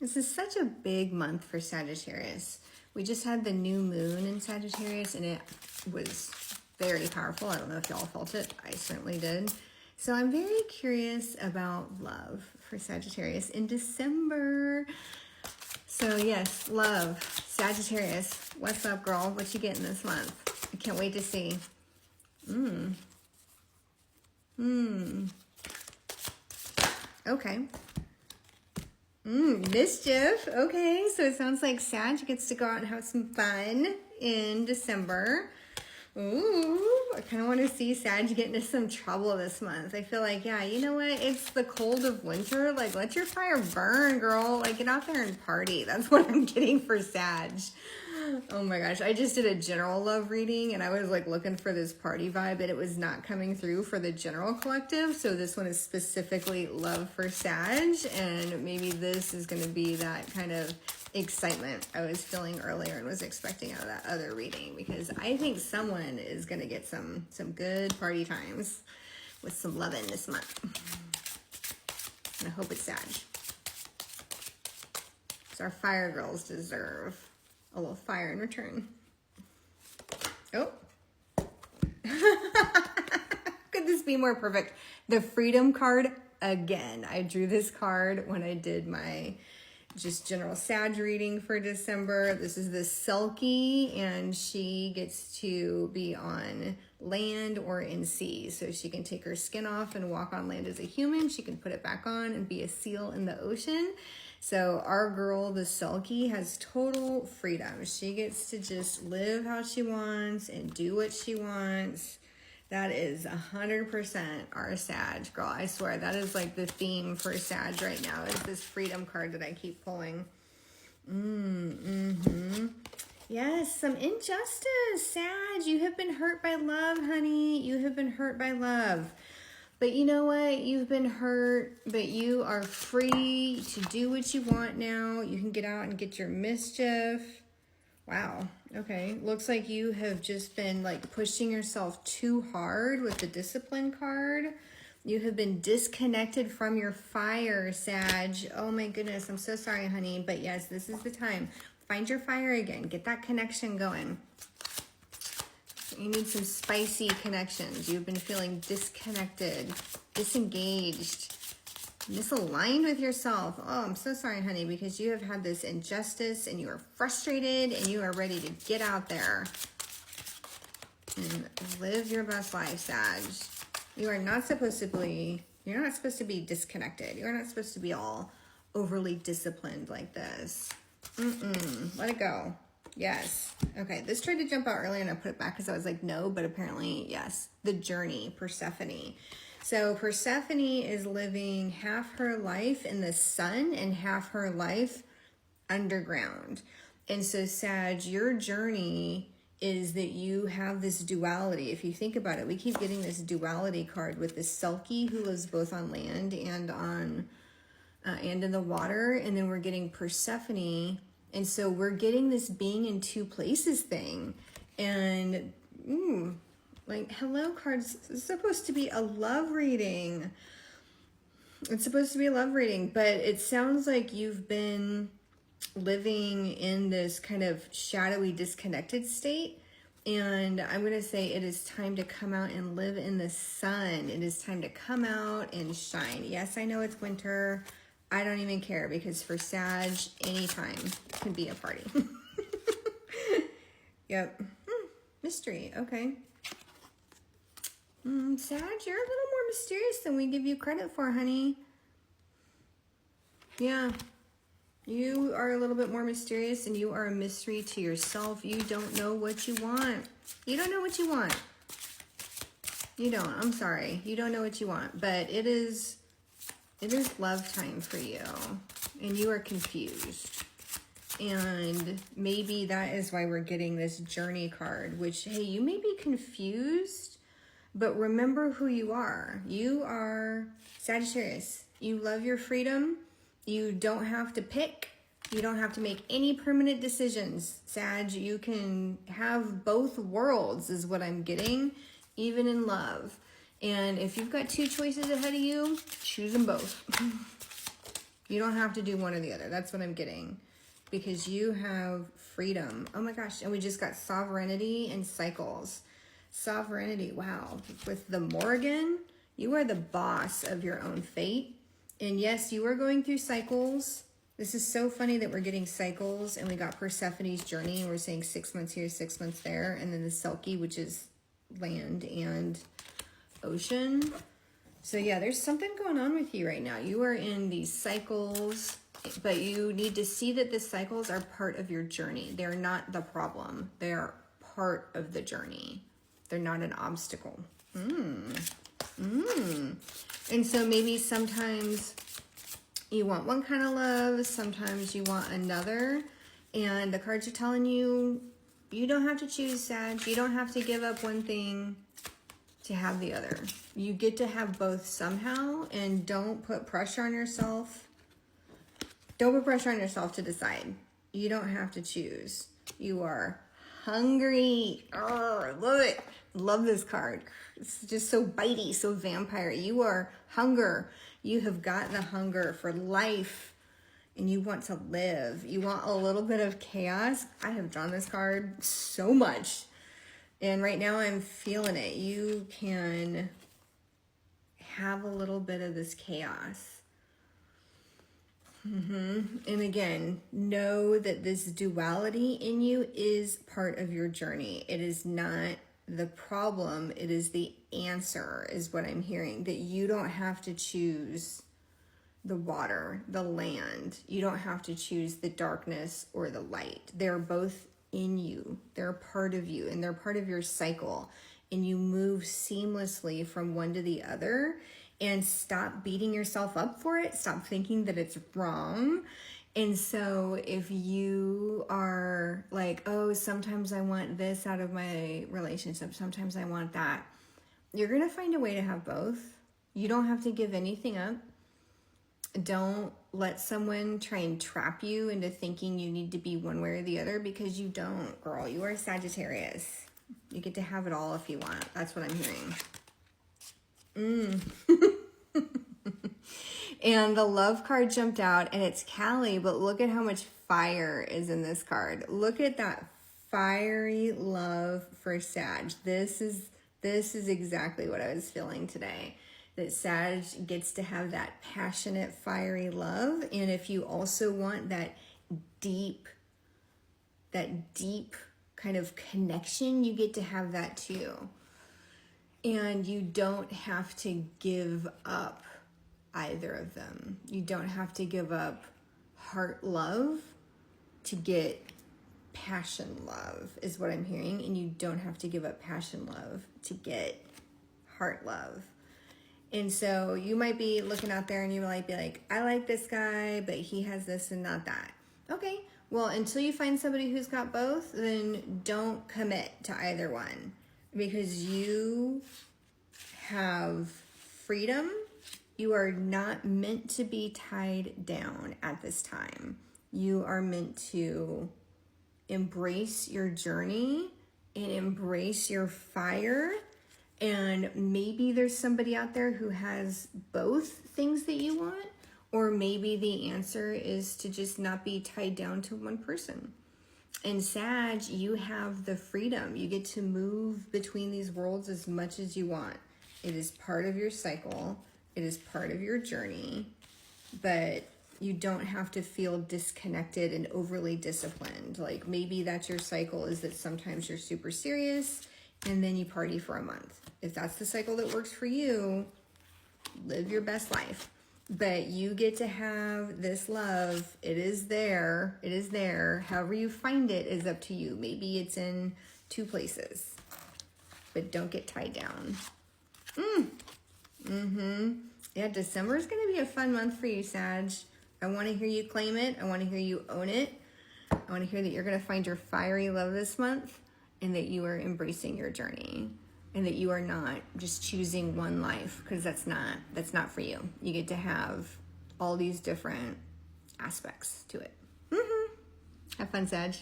This is such a big month for Sagittarius. We just had the new moon in Sagittarius and it was very powerful. I don't know if y'all felt it. I certainly did. So I'm very curious about love for Sagittarius in December. So yes, love, Sagittarius. What's up, girl? What you getting this month? I can't wait to see. Okay. Mischief. Okay, so it sounds like Sag gets to go out and have some fun in December. Ooh, I kind of want to see Sag get into some trouble this month. I feel like, yeah, you know what? It's the cold of winter. Like, let your fire burn, girl. Like, get out there and party. That's what I'm getting for Sag. Oh my gosh, I just did a general love reading and I was like looking for this party vibe and it was not coming through for the general collective. So this one is specifically love for Sag, and maybe this is going to be that kind of excitement I was feeling earlier and was expecting out of that other reading, because I think someone is going to get some good party times with some loving this month. And I hope it's Sag. Because our fire girls deserve a little fire in return. Oh. Could this be more perfect? The Freedom card again. I drew this card when I did my just general Sag reading for December. This is the Selkie, and she gets to be on land or in sea. So she can take her skin off and walk on land as a human. She can put it back on and be a seal in the ocean. So our girl, the Selkie, has total freedom. She gets to just live how she wants and do what she wants. That is 100% our Sag, girl. I swear, that is like the theme for Sag right now, is this Freedom card that I keep pulling. Yes, some injustice. Sag, you have been hurt by love, honey. You have been hurt by love. But you know what? You've been hurt, but you are free to do what you want now. You can get out and get your mischief. Wow. Okay. Looks like you have just been like pushing yourself too hard with the discipline card. You have been disconnected from your fire, Sag. Oh my goodness. I'm so sorry, honey. But yes, this is the time. Find your fire again. Get that connection going. You need some spicy connections. You've been feeling disconnected, disengaged, misaligned with yourself. Oh, I'm so sorry, honey, because you have had this injustice and you are frustrated and you are ready to get out there and live your best life, Sag. You are not supposed to be, you're not supposed to be disconnected. You're not supposed to be all overly disciplined like this. Let it go. Yes. Okay, this tried to jump out earlier and I put it back because I was like, no, but apparently, yes. The journey, Persephone. So Persephone is living half her life in the sun and half her life underground. And so Sag, your journey is that you have this duality. If you think about it, we keep getting this duality card with this Selkie who lives both on land and on and in the water, and then we're getting Persephone. And so we're getting this being in two places thing. And, like, hello cards. It's supposed to be a love reading. It's supposed to be a love reading. But it sounds like you've been living in this kind of shadowy, disconnected state. And I'm going to say it is time to come out and live in the sun. It is time to come out and shine. Yes, I know it's winter. I don't even care, because for Sag, anytime can be a party. Yep. Mystery. Okay. Sag, you're a little more mysterious than we give you credit for, honey. Yeah. You are a little bit more mysterious, and you are a mystery to yourself. You don't know what you want. You don't know what you want. You don't. I'm sorry. You don't know what you want. But it is love time for you, and you are confused. And maybe that is why we're getting this journey card, which, hey, you may be confused, but remember who you are. You are Sagittarius. You love your freedom. You don't have to pick. You don't have to make any permanent decisions. Sag, you can have both worlds is what I'm getting, even in love. And if you've got two choices ahead of you, choose them both. You don't have to do one or the other. That's what I'm getting. Because you have freedom. Oh my gosh. And we just got sovereignty and cycles. Sovereignty. Wow. With the Morgan, you are the boss of your own fate. And yes, you are going through cycles. This is so funny that we're getting cycles, and we got Persephone's journey, and we're saying 6 months here, 6 months there, and then the Selkie, which is land and ocean. So yeah, there's something going on with you right now. You are in these cycles, but you need to see that the cycles are part of your journey. They're not the problem. They are part of the journey. They're not an obstacle. And so maybe sometimes you want one kind of love, sometimes you want another, and the cards are telling you, you don't have to choose, Sag. You don't have to give up one thing to have the other. You get to have both somehow, and don't put pressure on yourself. Don't put pressure on yourself to decide. You don't have to choose. You are hungry. Oh, love it. Love this card. It's just so bitey, so vampire. You are hunger. You have got the hunger for life, and you want to live. You want a little bit of chaos. I have drawn this card so much, and right now I'm feeling it. You can have a little bit of this chaos. And again, know that this duality in you is part of your journey. It is not the problem, it is the answer, is what I'm hearing. That you don't have to choose the water, the land. You don't have to choose the darkness or the light. They're both in you. They're a part of you, and they're part of your cycle. And you move seamlessly from one to the other. And stop beating yourself up for it. Stop thinking that it's wrong. And so if you are like, oh, sometimes I want this out of my relationship, sometimes I want that, you're going to find a way to have both. You don't have to give anything up. Don't let someone try and trap you into thinking you need to be one way or the other, because you don't, girl. You are Sagittarius. You get to have it all if you want. That's what I'm hearing. And the love card jumped out, and it's Callie, but look at how much fire is in this card. Look at that fiery love for Sag. This is exactly what I was feeling today. That Sag gets to have that passionate, fiery love. And if you also want that deep kind of connection, you get to have that too. And you don't have to give up either of them. You don't have to give up heart love to get passion love, is what I'm hearing. And you don't have to give up passion love to get heart love. And so you might be looking out there and you might be like, I like this guy, but he has this and not that. Okay, well, until you find somebody who's got both, then don't commit to either one, because you have freedom. You are not meant to be tied down at this time. You are meant to embrace your journey and embrace your fire. And maybe there's somebody out there who has both things that you want, or maybe the answer is to just not be tied down to one person. And Sag, you have the freedom. You get to move between these worlds as much as you want. It is part of your cycle. It is part of your journey, but you don't have to feel disconnected and overly disciplined. Like maybe that's your cycle, is that sometimes you're super serious and then you party for a month. If that's the cycle that works for you, live your best life. But you get to have this love. It is there. It is there. However you find it is up to you. Maybe it's in 2 places, but don't get tied down. Yeah, December is going to be a fun month for you, Sag. I want to hear you claim it. I want to hear you own it. I want to hear that you're going to find your fiery love this month, and that you are embracing your journey, and that you are not just choosing one life, because that's not for you. You get to have all these different aspects to it. Have fun, Sag.